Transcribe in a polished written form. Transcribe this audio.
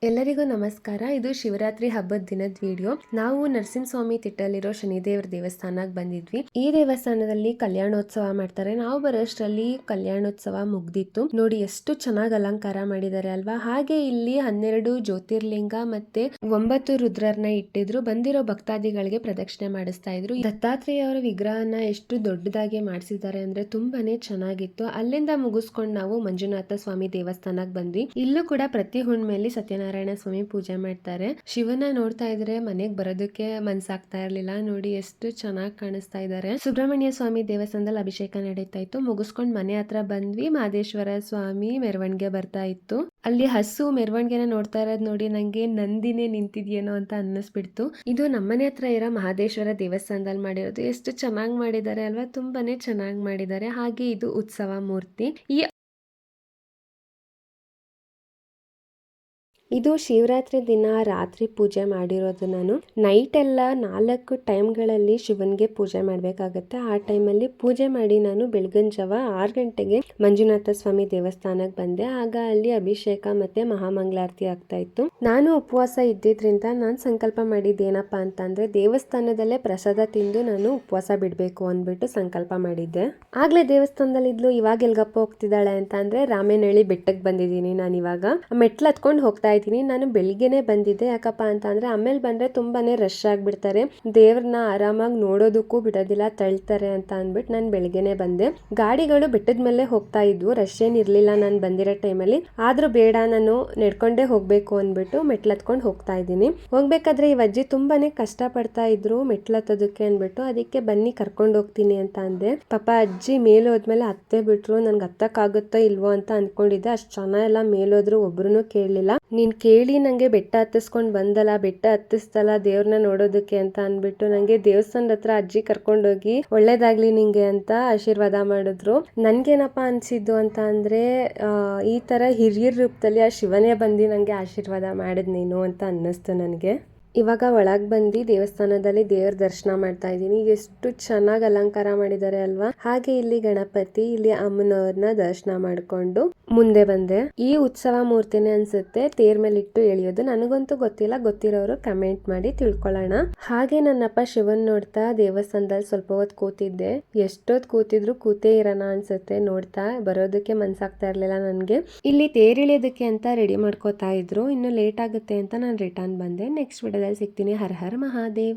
ಎಲ್ಲರಿಗೂ ನಮಸ್ಕಾರ. ಇದು ಶಿವರಾತ್ರಿ ಹಬ್ಬದ ದಿನದ ವಿಡಿಯೋ. ನಾವು ನರಸಿಂಹಸ್ವಾಮಿ ತಿಟ್ಟಲ್ಲಿರೋ ಶನಿದೇವರ ದೇವಸ್ಥಾನಕ್ಕೆ ಬಂದಿದ್ವಿ. ಈ ದೇವಸ್ಥಾನದಲ್ಲಿ ಕಲ್ಯಾಣೋತ್ಸವ ಮಾಡ್ತಾರೆ. ನಾವು ಬರೋಷ್ಟರಲ್ಲಿ ಕಲ್ಯಾಣೋತ್ಸವ ಮುಗ್ದಿತ್ತು. ನೋಡಿ ಎಷ್ಟು ಚೆನ್ನಾಗಿ ಅಲಂಕಾರ ಮಾಡಿದ್ದಾರೆ ಅಲ್ವಾ. ಹಾಗೆ ಇಲ್ಲಿ 12 ಜ್ಯೋತಿರ್ಲಿಂಗ ಮತ್ತೆ 9 ರುದ್ರರನ್ನ ಇಟ್ಟಿದ್ರು. ಬಂದಿರೋ ಭಕ್ತಾದಿಗಳಿಗೆ ಪ್ರದಕ್ಷಿಣೆ ಮಾಡಿಸ್ತಾ ಇದ್ರು. ದತ್ತಾತ್ರೇಯ ಅವರ ವಿಗ್ರಹನ ಎಷ್ಟು ದೊಡ್ಡದಾಗಿ ಮಾಡಿಸಿದ್ದಾರೆ ಅಂದ್ರೆ ತುಂಬಾನೇ ಚೆನ್ನಾಗಿತ್ತು. ಅಲ್ಲಿಂದ ಮುಗಿಸ್ಕೊಂಡು ನಾವು ಮಂಜುನಾಥ ಸ್ವಾಮಿ ದೇವಸ್ಥಾನಕ್ಕೆ ಬಂದ್ವಿ. ಇಲ್ಲೂ ಕೂಡ ಪ್ರತಿ ಹುಣ್ಣಿಮೆಯಲ್ಲಿ ಸತ್ಯನಾರಾಯಣ ಸ್ವಾಮಿ ಪೂಜೆ ಮಾಡ್ತಾರೆ. ಶಿವನ ನೋಡ್ತಾ ಇದ್ರೆ ಮನೆಗ್ ಬರೋದಕ್ಕೆ ಮನ್ಸಾಗ್ತಾ ಇರ್ಲಿಲ್ಲ. ನೋಡಿ ಎಷ್ಟು ಚೆನ್ನಾಗಿ ಕಾಣಿಸ್ತಾ ಇದ್ದಾರೆ. ಸುಬ್ರಹ್ಮಣ್ಯ ಸ್ವಾಮಿ ದೇವಸ್ಥಾನದಲ್ಲಿ ಅಭಿಷೇಕ ನಡೀತಾ ಇತ್ತು. ಮುಗಿಸ್ಕೊಂಡ್ ಮನೆ ಹತ್ರ ಬಂದ್ವಿ. ಮಹದೇಶ್ವರ ಸ್ವಾಮಿ ಮೆರವಣಿಗೆ ಬರ್ತಾ ಇತ್ತು. ಅಲ್ಲಿ ಹಸು ಮೆರವಣಿಗೆನ ನೋಡ್ತಾ ಇರೋದ್ ನೋಡಿ ನಂಗೆ ನಂದಿನೇ ನಿಂತಿದ್ಯೇನೋ ಅಂತ ಅನ್ನಿಸ್ಬಿಡ್ತು. ಇದು ನಮ್ಮನೆ ಹತ್ರ ಇರೋ ಮಹದೇಶ್ವರ ದೇವಸ್ಥಾನದಲ್ಲಿ ಮಾಡಿರೋದು. ಎಷ್ಟು ಚೆನ್ನಾಗಿ ಮಾಡಿದ್ದಾರೆ ಅಲ್ವಾ. ತುಂಬಾನೇ ಚೆನ್ನಾಗಿ ಮಾಡಿದ್ದಾರೆ. ಹಾಗೆ ಇದು ಉತ್ಸವ ಮೂರ್ತಿ. ಇದು ಶಿವರಾತ್ರಿ ದಿನ ರಾತ್ರಿ ಪೂಜೆ ಮಾಡಿರೋದು. ನಾನು ನೈಟ್ ಎಲ್ಲ 4 ಟೈಮ್ಗಳಲ್ಲಿ ಶಿವನ್ಗೆ ಪೂಜೆ ಮಾಡ್ಬೇಕಾಗತ್ತೆ. ಆ ಟೈಮಲ್ಲಿ ಪೂಜೆ ಮಾಡಿ ನಾನು ಬೆಳಗಿನ ಜಾವ 6 ಗಂಟೆಗೆ ಮಂಜುನಾಥ ಸ್ವಾಮಿ ದೇವಸ್ಥಾನಕ್ಕೆ ಬಂದೆ. ಆಗ ಅಲ್ಲಿ ಅಭಿಷೇಕ ಮತ್ತೆ ಮಹಾಮಂಗಳಾರತಿ ಆಗ್ತಾ ಇತ್ತು. ನಾನು ಉಪವಾಸ ಇದ್ದಿದ್ರಿಂದ ನಾನು ಸಂಕಲ್ಪ ಮಾಡಿದ್ದೇನಪ್ಪಾ ಅಂತಂದ್ರೆ ದೇವಸ್ಥಾನದಲ್ಲೇ ಪ್ರಸಾದ ತಿಂದು ನಾನು ಉಪವಾಸ ಬಿಡ್ಬೇಕು ಅಂದ್ಬಿಟ್ಟು ಸಂಕಲ್ಪ ಮಾಡಿದ್ದೆ. ಆಗ್ಲೇ ದೇವಸ್ಥಾನದಲ್ಲಿ ಇದ್ಲು. ಇವಾಗ ಎಲ್ಗಪ್ಪ ಹೋಗ್ತಿದ್ದಾಳೆ ಅಂತ ಅಂದ್ರೆ ರಾಮೇನಹಳ್ಳಿ ಬೆಟ್ಟಕ್ಕೆ ಬಂದಿದ್ದೀನಿ. ನಾನು ಇವಾಗ ಮೆಟ್ಲು ಹತ್ಕೊಂಡು ಹೋಗ್ತಾ ಇದ್ದೀನಿ. ನಾನು ಬೆಳಿಗ್ಗೆನೆ ಬಂದಿದ್ದೆ. ಯಾಕಪ್ಪ ಅಂತ ಅಂದ್ರೆ ಆಮೇಲೆ ಬಂದ್ರೆ ತುಂಬಾನೇ ರಶ್ ಆಗ್ಬಿಡ್ತಾರೆ. ದೇವ್ರನ್ನ ಆರಾಮಾಗಿ ನೋಡೋದಕ್ಕೂ ಬಿಡೋದಿಲ್ಲ, ತಳ್ತಾರೆ ಅಂತ ಅಂದ್ಬಿಟ್ಟು ನಾನು ಬೆಳಿಗ್ಗೆನೆ ಬಂದೆ. ಗಾಡಿಗಳು ಬೆಟ್ಟದ ಮೇಲೆ ಹೋಗ್ತಾ ಇದ್ವು. ರಶ್ ಏನ್ ಇರ್ಲಿಲ್ಲ ನಾನು ಬಂದಿರೋ ಟೈಮಲ್ಲಿ. ಆದ್ರೂ ಬೇಡ, ನಾನು ನಡ್ಕೊಂಡೇ ಹೋಗ್ಬೇಕು ಅಂದ್ಬಿಟ್ಟು ಮೆಟ್ಲು ಹತ್ಕೊಂಡು ಹೋಗ್ತಾ ಇದ್ದೀನಿ. ಹೋಗ್ಬೇಕಾದ್ರೆ ಈ ಅಜ್ಜಿ ತುಂಬಾನೇ ಕಷ್ಟ ಪಡ್ತಾ ಇದ್ರು ಮೆಟ್ಲು ಹತ್ತೋದಕ್ಕೆ ಅಂದ್ಬಿಟ್ಟು. ಅದಕ್ಕೆ ಬನ್ನಿ ಕರ್ಕೊಂಡು ಹೋಗ್ತೀನಿ ಅಂತ ಅಂದೆ. ಪಾಪ ಅಜ್ಜಿ ಮೇಲೆ ಹೋದ್ಮೇಲೆ ಹತ್ತೇ ಬಿಟ್ರು. ನನ್ಗೆ ಹತ್ತಕ್ಕಾಗುತ್ತೋ ಇಲ್ವೋ ಅಂತ ಅನ್ಕೊಂಡಿದ್ದೆ. ಅಷ್ಟ್ ಜನ ಎಲ್ಲ ಮೇಲೋದ್ರು, ಒಬ್ರು ಕೇಳಲಿಲ್ಲ. ನೀನ್ ಕೇಳಿ ನಂಗೆ ಬೆಟ್ಟ ಹತ್ತಿಸ್ಕೊಂಡ್ ಬಂದಲ್ಲ, ಬೆಟ್ಟ ಹತ್ತಿಸ್ತಲ್ಲ ದೇವ್ರನ್ನ ನೋಡೋದಕ್ಕೆ ಅಂತ ಅನ್ಬಿಟ್ಟು ನಂಗೆ ದೇವಸ್ಥಾನದ ಹತ್ರ ಅಜ್ಜಿ ಕರ್ಕೊಂಡೋಗಿ ಒಳ್ಳೇದಾಗ್ಲಿ ನಿಂಗೆ ಅಂತ ಆಶೀರ್ವಾದ ಮಾಡಿದ್ರು. ನನ್ಗೇನಪ್ಪಾ ಅನ್ಸಿದ್ದು ಅಂತ ಅಂದ್ರೆ ಈ ತರ ಹಿರಿಯರ ರೂಪದಲ್ಲಿ ಆ ಶಿವನೇ ಬಂದು ನಂಗೆ ಆಶೀರ್ವಾದ ಮಾಡಿದ್ ನೀನು ಅಂತ ಅನ್ನಿಸ್ತು ನನಗೆ. ಇವಾಗ ಒಳಗ್ ಬಂದು ದೇವಸ್ಥಾನದಲ್ಲಿ ದೇವ್ರ ದರ್ಶನ ಮಾಡ್ತಾ ಇದ್ದೀನಿ. ಎಷ್ಟು ಚೆನ್ನಾಗಿ ಅಲಂಕಾರ ಮಾಡಿದ್ದಾರೆ ಅಲ್ವಾ. ಹಾಗೆ ಇಲ್ಲಿ ಗಣಪತಿ, ಇಲ್ಲಿ ಅಮ್ಮನವ್ರನ್ನ ದರ್ಶನ ಮಾಡ್ಕೊಂಡು ಮುಂದೆ ಬಂದೆ. ಈ ಉತ್ಸವ ಮೂರ್ತಿನೇ ಅನ್ಸುತ್ತೆ ತೇರ್ ಮೇಲೆ ಇಟ್ಟು ಎಳಿಯೋದು. ನನಗಂತೂ ಗೊತ್ತಿಲ್ಲ, ಗೊತ್ತಿರೋರು ಕಮೆಂಟ್ ಮಾಡಿ ತಿಳ್ಕೊಳ್ಳೋಣ. ಹಾಗೆ ನನ್ನಪ್ಪ ಶಿವನ್ ನೋಡ್ತಾ ದೇವಸ್ಥಾನದಲ್ಲಿ ಸ್ವಲ್ಪ ಹೊತ್ತು ಕೂತಿದ್ದೆ. ಎಷ್ಟೊತ್ತು ಕೂತಿದ್ರು ಕೂತೇ ಇರೋಣ ಅನ್ಸುತ್ತೆ. ನೋಡ್ತಾ ಬರೋದಕ್ಕೆ ಮನ್ಸಾಗ್ತಾ ಇರ್ಲಿಲ್ಲ ನನ್ಗೆ. ಇಲ್ಲಿ ತೇರ್ ಇಳಿಯೋದಕ್ಕೆ ಅಂತ ರೆಡಿ ಮಾಡ್ಕೋತಾ ಇದ್ರು. ಇನ್ನು ಲೇಟ್ ಆಗುತ್ತೆ ಅಂತ ನಾನು ರಿಟರ್ನ್ ಬಂದೆ. ನೆಕ್ಸ್ಟ್ ವಿಡಿಯೋದಲ್ಲಿ ಸಿಗ್ತೀನಿ. ಹರ ಹರ ಮಹಾದೇವ್.